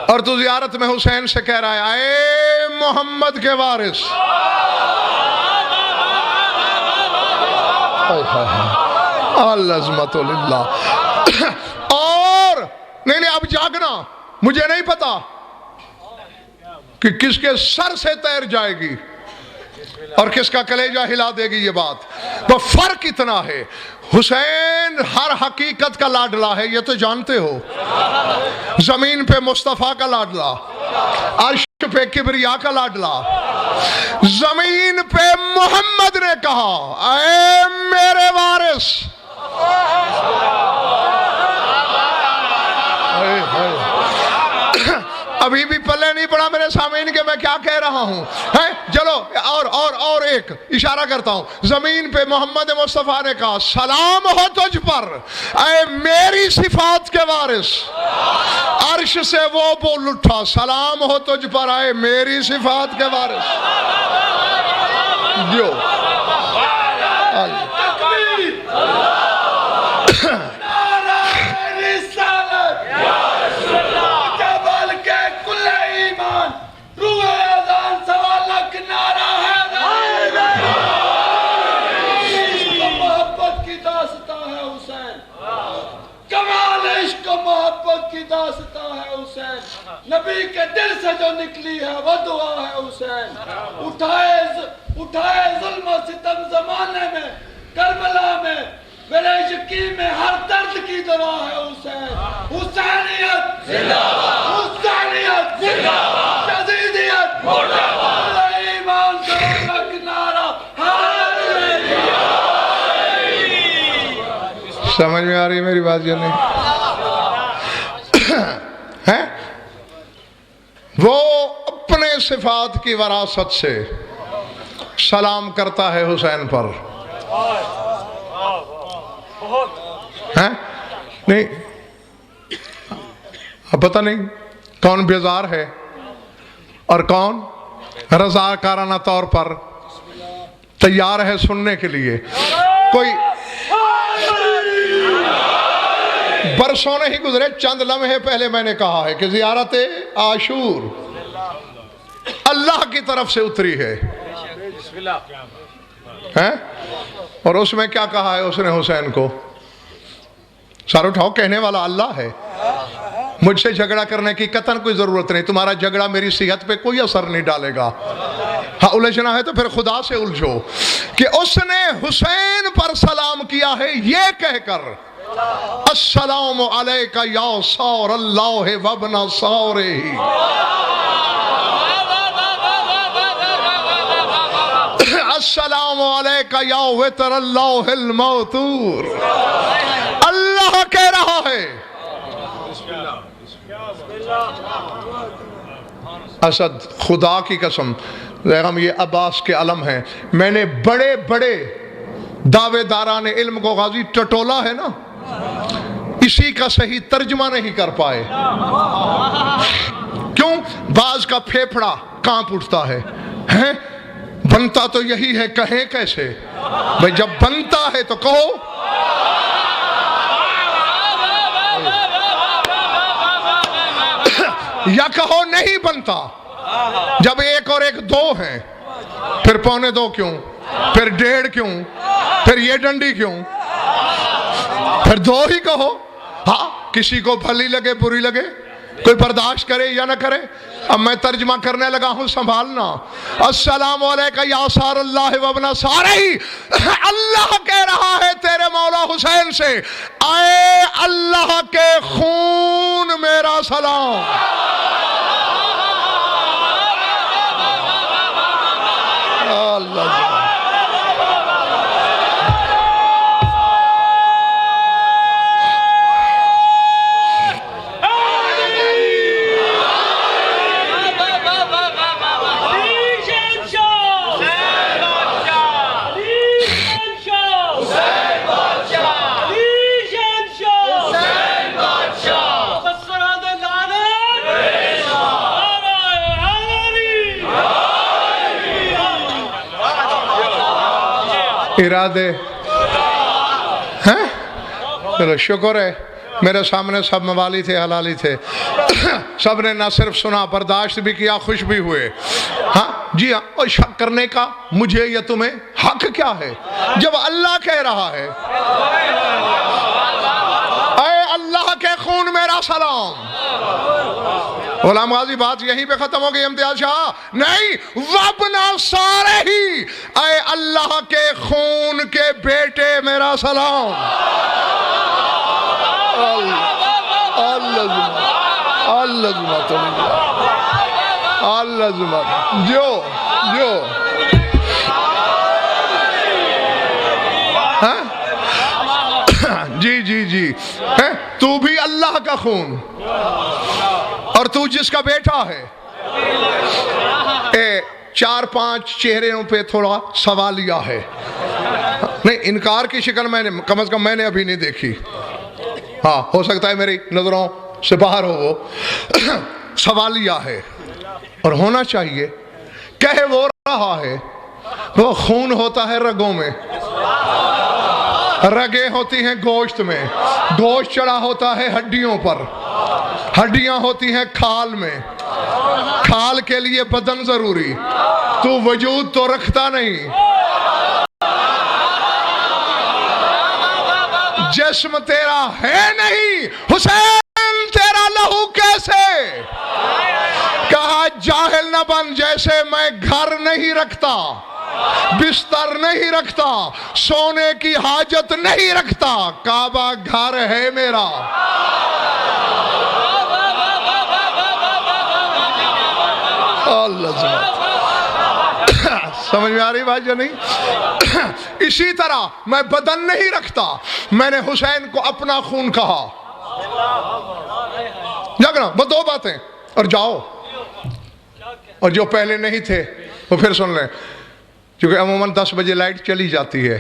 اور تو زیارت میں حسین سے کہہ رہا ہے اے محمد کے وارث، العظمت للہ۔ اور نہیں اب جاگنا، مجھے نہیں پتا کہ کس کے سر سے تیر جائے گی اور کس کا کلیجہ ہلا دے گی یہ بات، تو فرق اتنا ہے۔ حسین ہر حقیقت کا لاڈلا ہے، یہ تو جانتے ہو، زمین پہ مصطفیٰ کا لاڈلا، عرش پہ کبریا کا لاڈلا، زمین پہ محمد نے کہا اے میرے وارث، ابھی بھی پلے نہیں پڑا میرے سامعین کہ میں کیا کہہ رہا ہوں. چلو اور ایک اشارہ کرتا ہوں. زمین پہ محمد مصطفیٰ نے کہا سلام ہو تجھ پر اے میری صفات کے وارث. عرش سے وہ بول اٹھا سلام ہو تجھ پر اے میری صفات کے وارث. جو نبی کے دل سے جو نکلی ہے وہ دعا ہے حسین. اٹھائے ظلم و ستم زمانے میں کربلا میں میرے یقین میں ہر درد کی دوا ہے حسین. حسینیت زندہ باد, حسینیت زندہ باد, یزیدیت مردہ باد, ایمان کا کنارہ. سمجھ میں آ رہی ہے میری بات یا نہیں؟ ہے وہ اپنے صفات کی وراثت سے سلام کرتا ہے حسین پر. نہیں اب پتہ نہیں کون بیزار ہے اور کون رضاکارانہ طور پر تیار ہے سننے کے لیے. کوئی برسوں نہیں گزرے, چند لمحے پہلے میں نے کہا ہے کہ زیارت عاشور اللہ کی طرف سے اتری ہے. اور اس میں کیا کہا ہے اس نے حسین کو؟ سر اٹھاؤ, کہنے والا اللہ ہے. مجھ سے جھگڑا کرنے کی قطعاً کوئی ضرورت نہیں. تمہارا جھگڑا میری صحت پہ کوئی اثر نہیں ڈالے گا. ہاں الجھنا ہے تو پھر خدا سے الجھو. کہ اس نے حسین پر سلام کیا ہے یہ کہہ کر السلام علیکہ یا ثور اللہ وابن ثورہ. السلام علیکہ یا وتر اللہ الموتور. اللہ کہہ رہا ہے. اسد خدا کی قسم, ہم یہ عباس کے علم ہیں. میں نے بڑے بڑے دعوے داران علم کو غازی ٹٹولا ہے نا, اسی کا صحیح ترجمہ نہیں کر پائے. کیوں؟ بعض کا پھیپھڑا کانپ اٹھتا ہے. بنتا تو یہی ہے, کہیں کیسے؟ بھئی جب بنتا ہے تو کہو. یا کہو نہیں بنتا. جب ایک اور ایک دو ہیں, پھر پونے دو کیوں, پھر ڈیڑھ کیوں, پھر یہ ڈنڈی کیوں, پھر دو ہی کہو. ہاں کسی کو بھلی لگے بری لگے, کوئی برداشت کرے یا نہ کرے. اب میں ترجمہ کرنے لگا ہوں, سنبھالنا. السلام علیکہ یا ثور اللہ وابن ثورہ. اللہ کہہ رہا ہے تیرے مولا حسین سے اے اللہ کے خون میرا سلام. اللہ ارادے ہیں. چلو شکر ہے میرے سامنے سب موالی تھے, حلالی تھے. سب نے نہ صرف سنا, برداشت بھی کیا, خوش بھی ہوئے. ہاں جی ہاں, اور شک کرنے کا مجھے یا تمہیں حق کیا ہے جب اللہ کہہ رہا ہے اے اللہ کے خون میرا سلام. غلام غازی بات یہیں پہ ختم ہو گئی. امتیاز شاہ نہیں, وابن ثورہ ہی اے اللہ کے خون کے بیٹے میرا سلام. اللہ جو جی تو بھی اللہ کا خون. اور تو جس کا بیٹا ہے. 4-5 چہروں پہ تھوڑا سوالیہ ہے. نہیں، انکار کی شکل میں نے کم از کم میں نے ابھی نہیں دیکھی. ہاں ہو سکتا ہے میری نظروں سے باہر ہو. وہ سوالیہ ہے اور ہونا چاہیے. کہہ وہ رہا ہے، وہ خون ہوتا ہے رگوں میں، رگیں ہوتی ہیں گوشت میں، گوشت چڑھا ہوتا ہے ہڈیوں پر، ہڈیاں ہوتی ہیں کھال میں، کھال کے لیے بدن ضروری. تو وجود تو رکھتا نہیں، جسم تیرا ہے نہیں. حسین تیرا لہو کیسے؟ کہا جاہل نہ بن، جیسے میں گھر نہیں رکھتا، بستر نہیں رکھتا، سونے کی حاجت نہیں رکھتا، کعبہ گھر ہے میرا. اللہ سمجھ میں آ رہی بات جو نہیں؟ اسی طرح میں بدن نہیں رکھتا. میں نے حسین کو اپنا خون کہا. جاگنا بس 2 باتیں اور جاؤ. اور جو پہلے نہیں تھے وہ پھر سن لیں، کیونکہ عموماً 10 بجے لائٹ چلی جاتی ہے.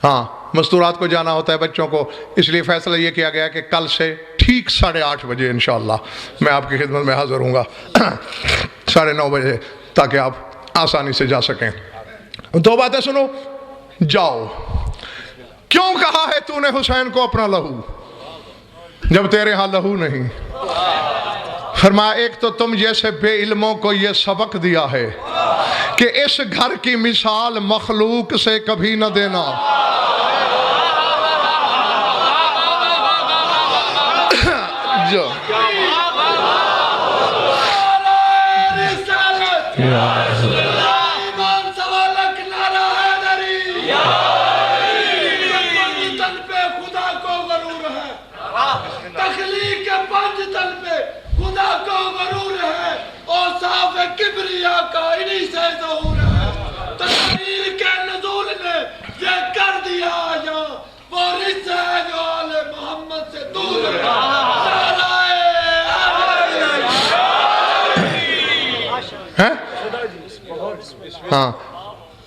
ہاں مستورات کو جانا ہوتا ہے بچوں کو، اس لیے فیصلہ یہ کیا گیا کہ کل سے ٹھیک 8:30 بجے انشاءاللہ میں آپ کی خدمت میں حاضر ہوں گا. 9:30 بجے، تاکہ آپ آسانی سے جا سکیں. 2 باتیں سنو. جاؤ. کیوں کہا ہے تو نے حسین کو اپنا لہو جب تیرے ہاں لہو نہیں؟ فرمایا ایک تو تم جیسے بے علموں کو یہ سبق دیا ہے کہ اس گھر کی مثال مخلوق سے کبھی نہ دینا. جو کبریا کا انہی سے ظہور ہے. تقریر کے نزول نے یہ کر دیا جو وہ رجس ہے جو آل محمد سے دور ہے. ہاں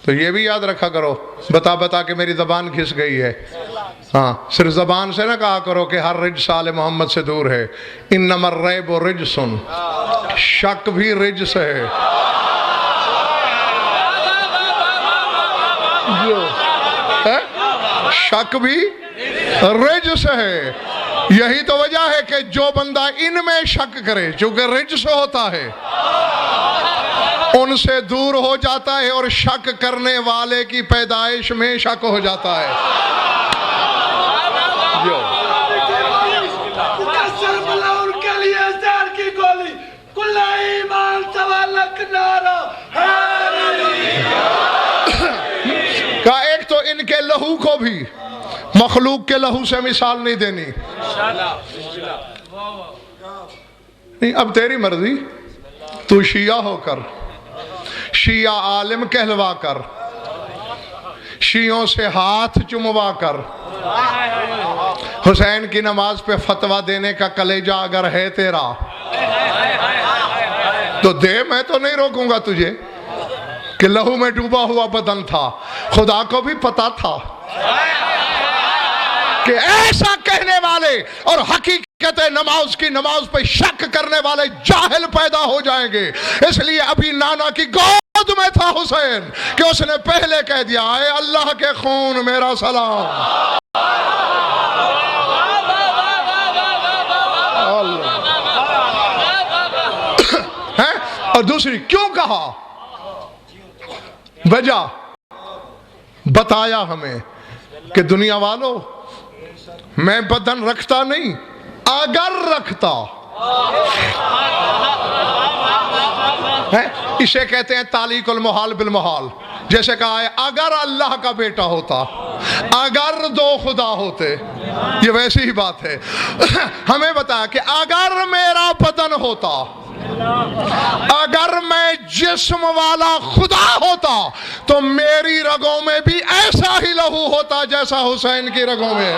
تو یہ بھی یاد رکھا کرو، بتا بتا کے میری زبان گھس گئی ہے. ہاں صرف زبان سے نہ کہا کرو کہ ہر رجس آل محمد سے دور ہے. انما الریب رجس، شک بھی رجس ہے. شک بھی رجس ہے. یہی تو وجہ ہے کہ جو بندہ ان میں شک کرے، چونکہ رجس ہوتا ہے، ان سے دور ہو جاتا ہے، اور شک کرنے والے کی پیدائش میں شک ہو جاتا ہے. کہ ایک تو ان کے لہو کو بھی مخلوق کے لہو سے مثال نہیں دینی. نہیں اب تیری مرضی، تو شیعہ ہو کر، شیعہ عالم کہلوا کر، شیعوں سے ہاتھ چموا کر، حسین کی نماز پہ فتویٰ دینے کا کلیجہ اگر ہے تیرا تو دے. میں تو نہیں روکوں گا تجھے کہ لہو میں ڈوبا ہوا بدن تھا. خدا کو بھی پتا تھا کہ ایسا کہنے والے اور حقیقت نماز کی نماز پہ شک کرنے والے جاہل پیدا ہو جائیں گے. اس لیے ابھی نانا کی گود میں تھا حسین کہ اس نے پہلے کہہ دیا اے اللہ کے خون میرا سلام. اور دوسری کیوں کہا؟ وجہ بتایا ہمیں کہ دنیا والوں میں بدن رکھتا نہیں، اگر رکھتا. اسے کہتے ہیں تعلیق المحال بالمحال. جیسے کہا ہے اگر اللہ کا بیٹا ہوتا، اگر 2 خدا ہوتے، یہ ویسی ہی بات ہے. ہمیں بتایا کہ اگر میرا بدن ہوتا، اگر میں جسم والا خدا ہوتا، تو میری رگوں میں بھی ایسا ہی لہو ہوتا جیسا حسین کی رگوں میں ہے.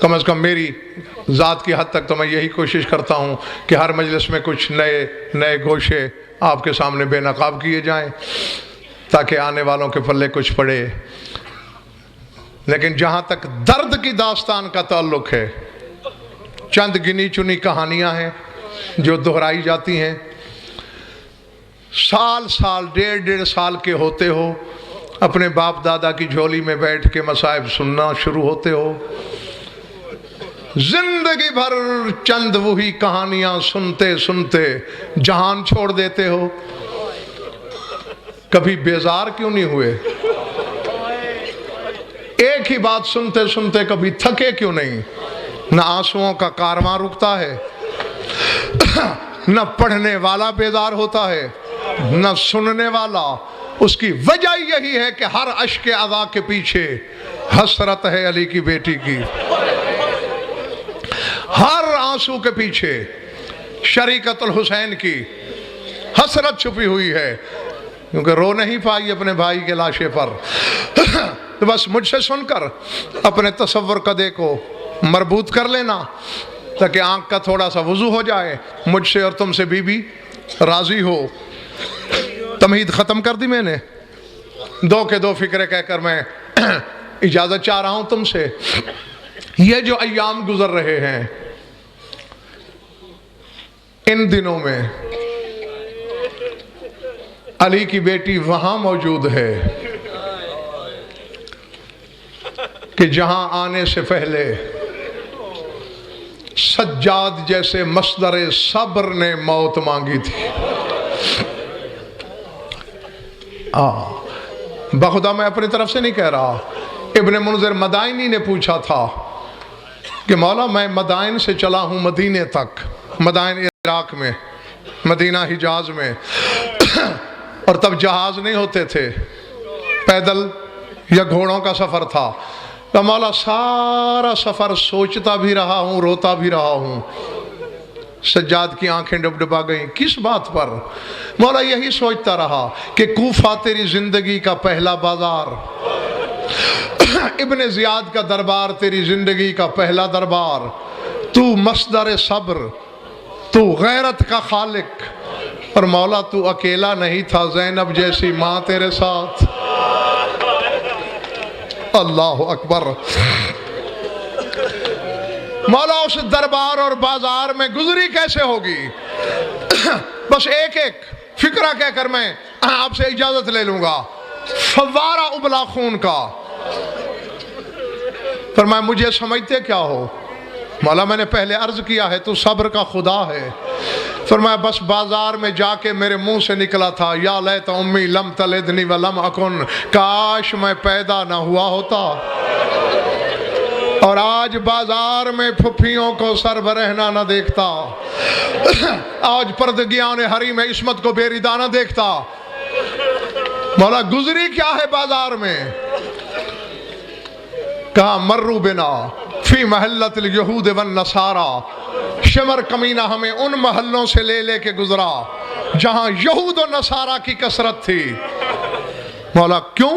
کم از کم میری ذات کی حد تک تو میں یہی کوشش کرتا ہوں کہ ہر مجلس میں کچھ نئے گوشے آپ کے سامنے بے نقاب کیے جائیں تاکہ آنے والوں کے پلے کچھ پڑے. لیکن جہاں تک درد کی داستان کا تعلق ہے، چند گنی چنی کہانیاں ہیں جو دہرائی جاتی ہیں. سال 1.5 سال کے ہوتے ہو، اپنے باپ دادا کی جھولی میں بیٹھ کے مصائب سننا شروع ہوتے ہو، زندگی بھر چند وہی کہانیاں سنتے سنتے جہان چھوڑ دیتے ہو. کبھی بیزار کیوں نہیں ہوئے؟ ایک ہی بات سنتے سنتے کبھی تھکے کیوں نہیں؟ نہ آنسوؤں کا کارواں رکتا ہے، نہ پڑھنے والا بیزار ہوتا ہے، نہ سننے والا. اس کی وجہ یہی ہے کہ ہر اشک عزا کے پیچھے حسرت ہے علی کی بیٹی کی. ہر آنسو کے پیچھے شریکت الحسین کی حسرت چھپی ہوئی ہے، کیونکہ رو نہیں پائی اپنے بھائی کے لاشے پر. تو بس مجھ سے سن کر اپنے تصور قدے کو مربوط کر لینا تاکہ آنکھ کا تھوڑا سا وضو ہو جائے. مجھ سے اور تم سے بی بی راضی ہو. تمہید ختم کر دی میں نے، 2 کے 2 فکرے کہہ کر میں اجازت چاہ رہا ہوں تم سے. یہ جو ایام گزر رہے ہیں، ان دنوں میں علی کی بیٹی وہاں موجود ہے کہ جہاں آنے سے پہلے سجاد جیسے مصدر صبر نے موت مانگی تھی. بخدا میں اپنی طرف سے نہیں کہہ رہا، ابن منذر مدائنی نے پوچھا تھا کہ مولا میں مدائن سے چلا ہوں مدینے تک، مدائن عراق میں، مدینہ حجاز میں، اور تب جہاز نہیں ہوتے تھے، پیدل یا گھوڑوں کا سفر تھا. تو مولا سارا سفر سوچتا بھی رہا ہوں، روتا بھی رہا ہوں. سجاد کی آنکھیں ڈبڈبا گئیں. کس بات پر؟ مولا یہی سوچتا رہا کہ کوفہ تیری زندگی کا پہلا بازار، ابن زیاد کا دربار تیری زندگی کا پہلا دربار، تو مصدر صبر، تو غیرت کا خالق، اور مولا تو اکیلا نہیں تھا، زینب جیسی ماں تیرے ساتھ. اللہ اکبر. مولا اس دربار اور بازار میں گزری کیسے ہوگی؟ بس ایک فکرہ کہہ کر میں آپ سے اجازت لے لوں گا. فوارہ ابلا خون کا. فرمایا مجھے سمجھتے کیا ہو؟ مولا میں نے پہلے عرض کیا ہے تو صبر کا خدا ہے. فرمایا بس بازار میں جا کے میرے منہ سے نکلا تھا، یا لیت امی لم تلدنی ولم اکن، کاش میں پیدا نہ ہوا ہوتا. اور آج بازار میں پھپھیوں کو سربرہنا نہ دیکھتا، آج پردگیان حریم عصمت کو بے ردہ نہ دیکھتا. مولا گزری کیا ہے بازار میں؟ کہا مرو بنا فی محلت الیہود والنصارى، شمر کمینہ ہمیں ان محلوں سے لے لے کے گزرا جہاں یہود و نصارہ کی کثرت تھی. مولا کیوں؟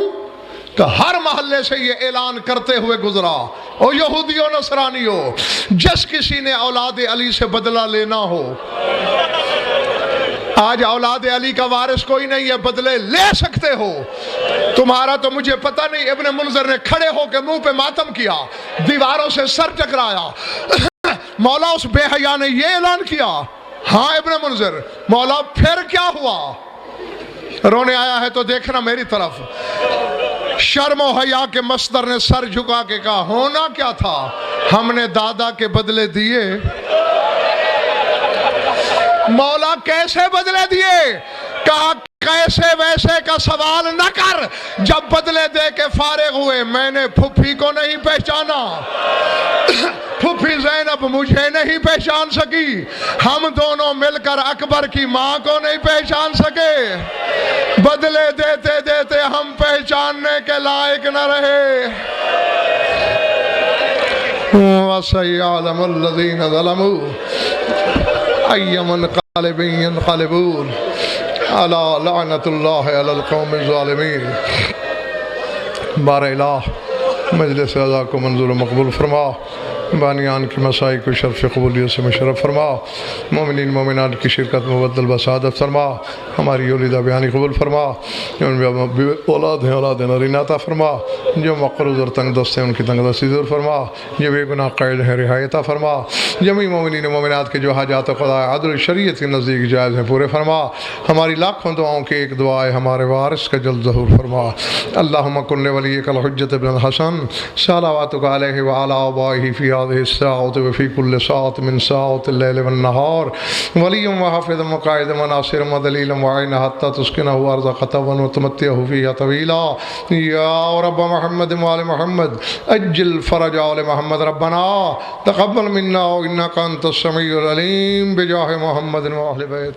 کہ ہر محلے سے یہ اعلان کرتے ہوئے گزرا، او یہودیوں نصرانیوں، جس کسی نے اولاد علی سے بدلہ لینا ہو، آج اولاد علی کا وارث کوئی نہیں ہے، بدلے لے سکتے ہو. تمہارا تو مجھے پتہ نہیں. ابن منذر نے کھڑے ہو کے منہ پہ ماتم کیا، دیواروں سے سر ٹکرایا. مولا اس بے حیا نے یہ اعلان کیا. ہاں ابن منذر، مولا پھر کیا ہوا؟ رونے آیا ہے تو دیکھنا میری طرف. شرم و حیا کے مصدر نے سر جھکا کے کہا ہونا کیا تھا؟ ہم نے دادا کے بدلے دیے. مولا کیسے بدلے دیے؟ کہا کیسے ویسے کا سوال نہ کر. جب بدلے دے کے فارغ ہوئے میں نے پھپھی کو نہیں پہچانا، پھپھی زینب مجھے نہیں پہچان سکی، ہم دونوں مل کر اکبر کی ماں کو نہیں پہچان سکے. بدلے دیتے دیتے ہم پہچاننے کے لائق نہ رہے. وَسَيَعْلَمُ الَّذِينَ ظَلَمُوا أَيَّ مُنْقَلِبٍ يَنْقَلِبُونَ أَلَا لَعْنَةُ اللَّهِ عَلَى الْقَوْمِ الظَّالِمِينَ. بار الہ مجلس رضا کو منظور و مقبول فرما. بانیان کی مسائی کو شرف قبولیت سے مشرف فرما، مومنین مومنات کی شرکت مبدل بسعادت فرما، ہماری اولیدہ بیانی قبول فرما، جو ان بے اولاد ہیں اولاد نرین عطا فرما، جو مقروض اور تنگ دست ہیں ان کی تنگ دستی دور فرما، جو بے گناہ قید ہیں رہائی عطا فرما، جمیع مومنین مومنات کے جو حاجات خدا عدل شریعت کے نزدیک جائز ہیں پورے فرما، ہماری لاکھوں دعاؤں کی ایک دعا ہے ہمارے وارث کا جلد ظہور فرما۔ اللہم کن ولیک الحجۃ بن الحسن صلواتک علیہ وعلی آبائہ فی هذه الساعۃ وفی کل ساعۃ من ساعات اللیل والنہار ولی وحافظ وقائد وناصر ودلیل وعین حتی تسکنہ ارضک طوعا وتمتعہ فیہا طویلا یا رب محمد وآل محمد اجل فرج آل محمد ربنا تقبل منا انک انت السمیع العلیم بجاہ محمد وآل بیت